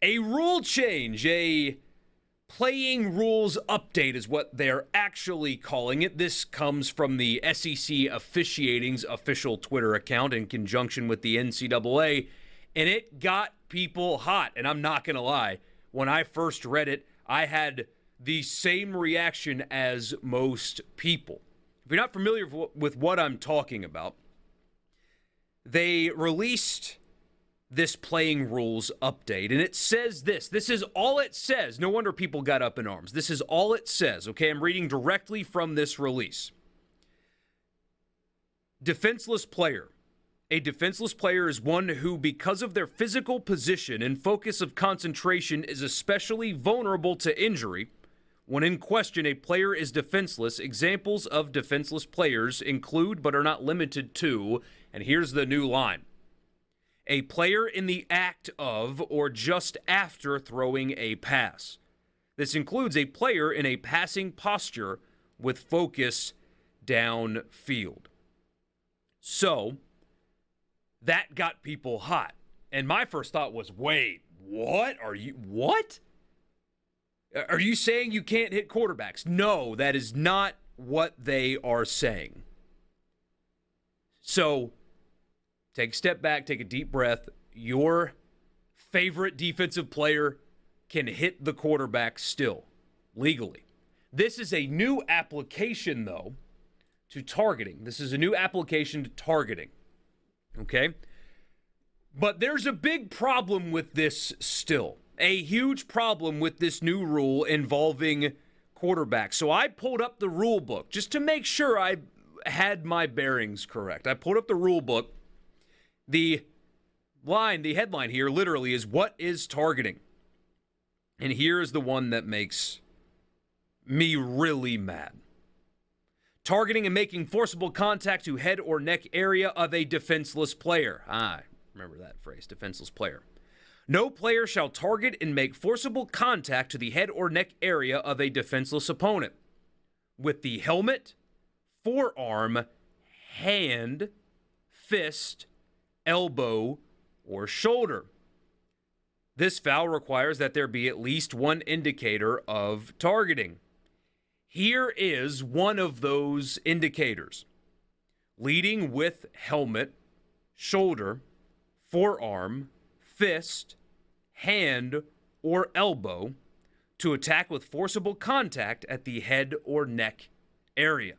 A rule change, a playing rules update is what they're actually calling it. This comes from the SEC Officiating's official Twitter account in conjunction with the NCAA, and it got people hot. And I'm not going to lie, when I first read it, I had the same reaction as most people. If you're not familiar with what I'm talking about, they released this playing rules update, and it says this. This is all it says. No wonder people got up in arms. This is all it says, okay? I'm reading directly from this release. Defenseless player. A defenseless player is one who, because of their physical position and focus of concentration, is especially vulnerable to injury. When in question, a player is defenseless. Examples of defenseless players include, but are not limited to, and here's the new line: a player in the act of or just after throwing a pass. This includes a player in a passing posture with focus downfield. So, that got people hot. And my first thought was, wait, what? What? Are you saying you can't hit quarterbacks? No, that is not what they are saying. So, take a step back, take a deep breath. Your favorite defensive player can hit the quarterback still, legally. This is a new application, though, to targeting. This is a new application to targeting, okay? But there's a big problem with this still. A huge problem with this new rule involving quarterbacks. So I pulled up the rule book just to make sure I had my bearings correct. I pulled up the rule book. The headline here literally is, what is targeting? And here is the one that makes me really mad. Targeting and making forcible contact to head or neck area of a defenseless player. Remember that phrase, defenseless player. No player shall target and make forcible contact to the head or neck area of a defenseless opponent with the helmet, forearm, hand, fist, elbow, or shoulder. This foul requires that there be at least one indicator of targeting. Here is one of those indicators. Leading with helmet, shoulder, forearm, fist, hand, or elbow to attack with forcible contact at the head or neck area.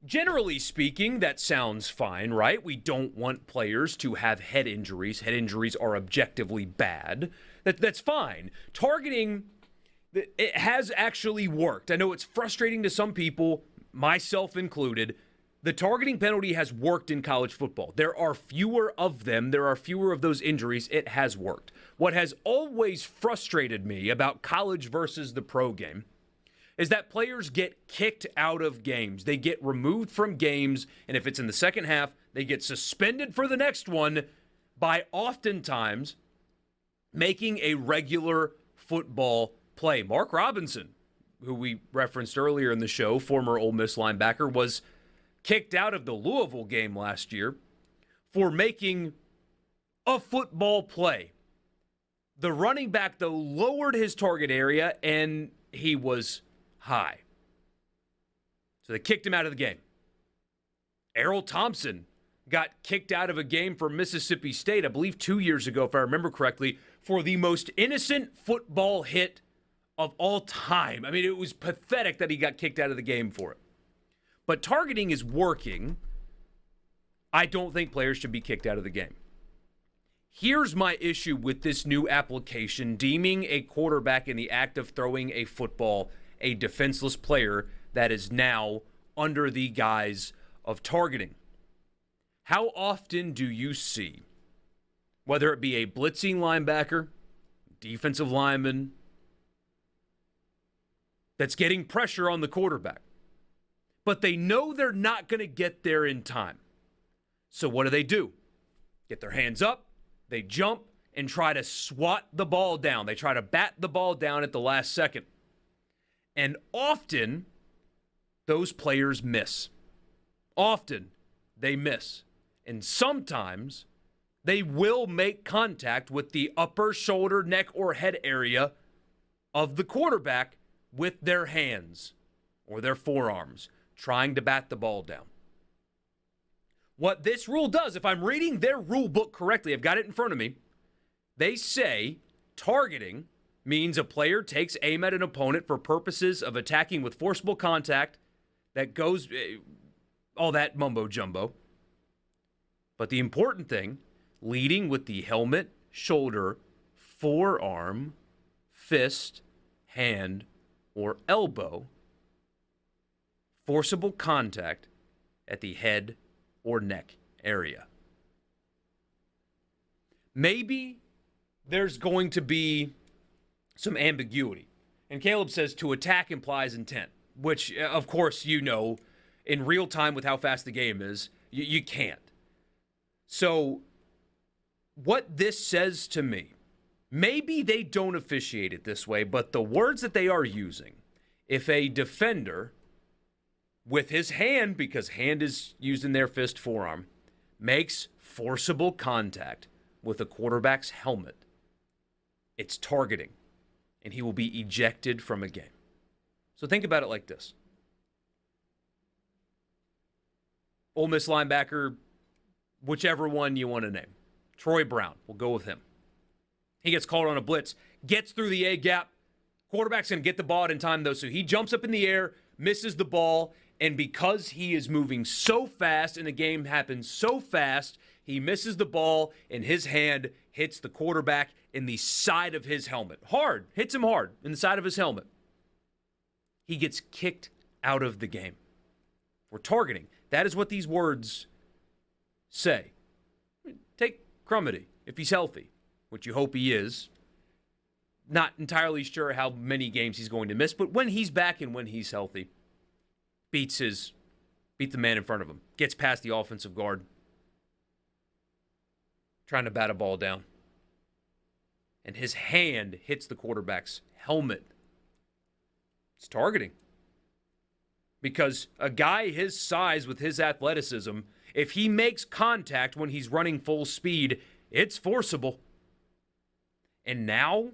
Generally speaking, that sounds fine, right? We don't want players to have head injuries. Head injuries are objectively bad. That's fine. Targeting, it has actually worked. I know it's frustrating to some people, myself included. The targeting penalty has worked in college football. There are fewer of them. There are fewer of those injuries. It has worked. What has always frustrated me about college versus the pro game is that players get kicked out of games. They get removed from games, and if it's in the second half, they get suspended for the next one by oftentimes making a regular football play. Mark Robinson, who we referenced earlier in the show, former Ole Miss linebacker, was kicked out of the Louisville game last year for making a football play. The running back, though, lowered his target area, and he was high. So they kicked him out of the game. Errol Thompson got kicked out of a game for Mississippi State, I believe 2 years ago, if I remember correctly, for the most innocent football hit of all time. I mean, it was pathetic that he got kicked out of the game for it. But targeting is working. I don't think players should be kicked out of the game. Here's my issue with this new application, deeming a quarterback in the act of throwing a football a defenseless player that is now under the guise of targeting. How often do you see, whether it be a blitzing linebacker, defensive lineman, that's getting pressure on the quarterback, but they know they're not going to get there in time? So what do? Get their hands up, they jump, and try to swat the ball down. They try to bat the ball down at the last second. And often, those players miss. Often, they miss. And sometimes, They will make contact with the upper shoulder, neck, or head area of the quarterback with their hands or their forearms, trying to bat the ball down. What this rule does, if I'm reading their rule book correctly, I've got it in front of me, they say targeting means a player takes aim at an opponent for purposes of attacking with forcible contact that goes, all that mumbo-jumbo. But the important thing, leading with the helmet, shoulder, forearm, fist, hand, or elbow, forcible contact at the head or neck area. Maybe there's going to be some ambiguity. And Caleb says to attack implies intent, which, of course, you know, in real time with how fast the game is, you can't. So what this says to me, maybe they don't officiate it this way, but the words that they are using, if a defender with his hand, because hand is used in their fist forearm, makes forcible contact with a quarterback's helmet, it's targeting, and he will be ejected from a game. So think about it like this. Ole Miss linebacker, whichever one you want to name. Troy Brown, we'll go with him. He gets called on a blitz, gets through the A gap. Quarterback's going to get the ball out in time, though, so he jumps up in the air, misses the ball, and because he is moving so fast and the game happens so fast, he misses the ball and his hand hits the quarterback in the side of his helmet. Hard. Hits him hard in the side of his helmet. He gets kicked out of the game for targeting. That is what these words say. Take Crumity, if he's healthy, which you hope he is. Not entirely sure how many games he's going to miss, but when he's back and when he's healthy, beats the man in front of him, gets past the offensive guard, trying to bat a ball down. And his hand hits the quarterback's helmet. It's targeting. Because a guy his size with his athleticism, if he makes contact when he's running full speed, it's forcible. And now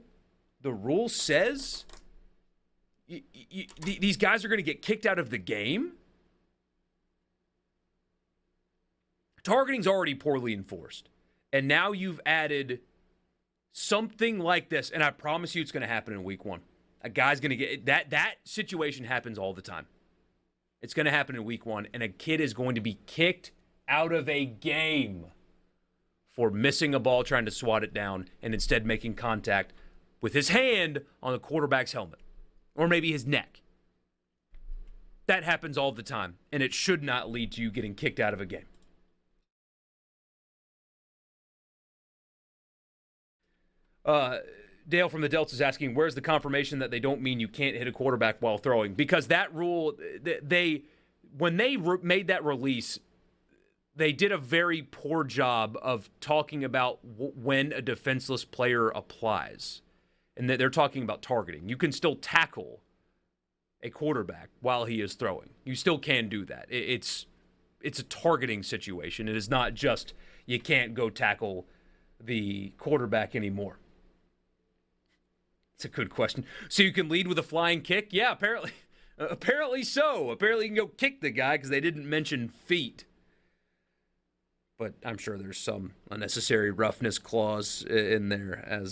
the rule says these guys are going to get kicked out of the game? Targeting's already poorly enforced. And now you've added something like this, and I promise you it's going to happen in week 1. A guy's going to get that situation happens all the time. It's going to happen in week 1, and a kid is going to be kicked out of a game for missing a ball, trying to swat it down, and instead making contact with his hand on the quarterback's helmet, or maybe his neck. That happens all the time, and it should not lead to you getting kicked out of a game. Dale from the Delta is asking, where's the confirmation that they don't mean you can't hit a quarterback while throwing? Because that rule, when they made that release, they did a very poor job of talking about when a defenseless player applies. And that they're talking about targeting. You can still tackle a quarterback while he is throwing. You still can do that. It's a targeting situation. It is not just you can't go tackle the quarterback anymore. It's a good question. So you can lead with a flying kick? Yeah, apparently so. Apparently you can go kick the guy because they didn't mention feet. But I'm sure there's some unnecessary roughness clause in there as